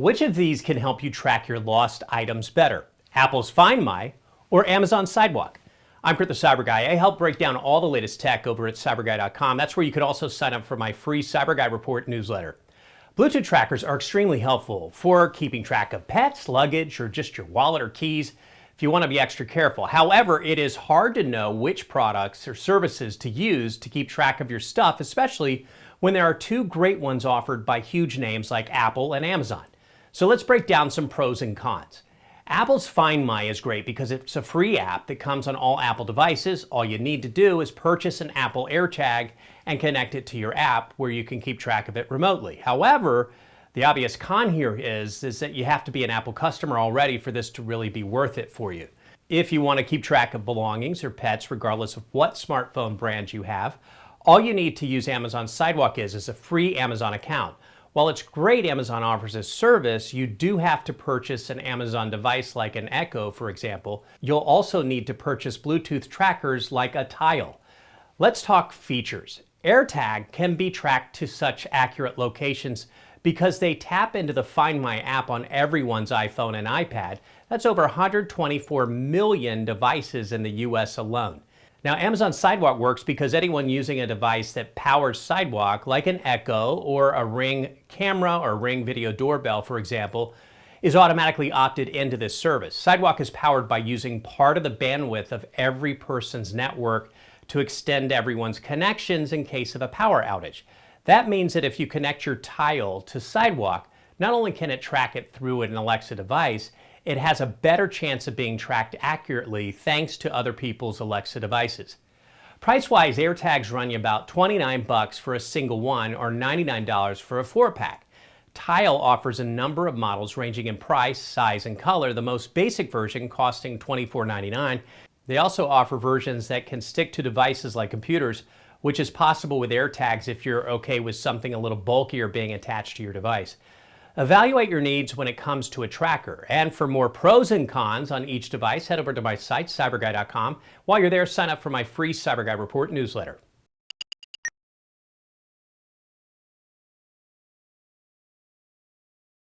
Which of these can help you track your lost items better? Apple's Find My or Amazon's Sidewalk? I'm Kurt the CyberGuy. I help break down all the latest tech over at CyberGuy.com. That's where you could also sign up for my free CyberGuy Report newsletter. Bluetooth trackers are extremely helpful for keeping track of pets, luggage, or just your wallet or keys if you want to be extra careful. However, it is hard to know which products or services to use to keep track of your stuff, especially when there are two great ones offered by huge names like Apple and Amazon. So let's break down some pros and cons. Apple's Find My is great because it's a free app that comes on all Apple devices. All you need to do is purchase an Apple AirTag and connect it to your app where you can keep track of it remotely. However, the obvious con here is that you have to be an Apple customer already for this to really be worth it for you. If you want to keep track of belongings or pets, regardless of what smartphone brand you have, all you need to use Amazon's Sidewalk is a free Amazon account. While it's great Amazon offers a service, you do have to purchase an Amazon device like an Echo, for example. You'll also need to purchase Bluetooth trackers like a Tile. Let's talk features. AirTag can be tracked to such accurate locations because they tap into the Find My app on everyone's iPhone and iPad. That's over 124 million devices in the US alone. Now, Amazon Sidewalk works because anyone using a device that powers Sidewalk, like an Echo or a Ring camera or Ring video doorbell, for example, is automatically opted into this service. Sidewalk is powered by using part of the bandwidth of every person's network to extend everyone's connections in case of a power outage. That means that if you connect your Tile to Sidewalk, not only can it track it through an Alexa device, it has a better chance of being tracked accurately thanks to other people's Alexa devices. Price-wise, AirTags run you about $29 for a single one or $99 for a 4-pack. Tile offers a number of models ranging in price, size, and color, the most basic version costing $24.99. They also offer versions that can stick to devices like computers, which is possible with AirTags if you're okay with something a little bulkier being attached to your device. Evaluate your needs when it comes to a tracker. And for more pros and cons on each device, head over to my site, CyberGuy.com. While you're there, sign up for my free CyberGuy Report newsletter.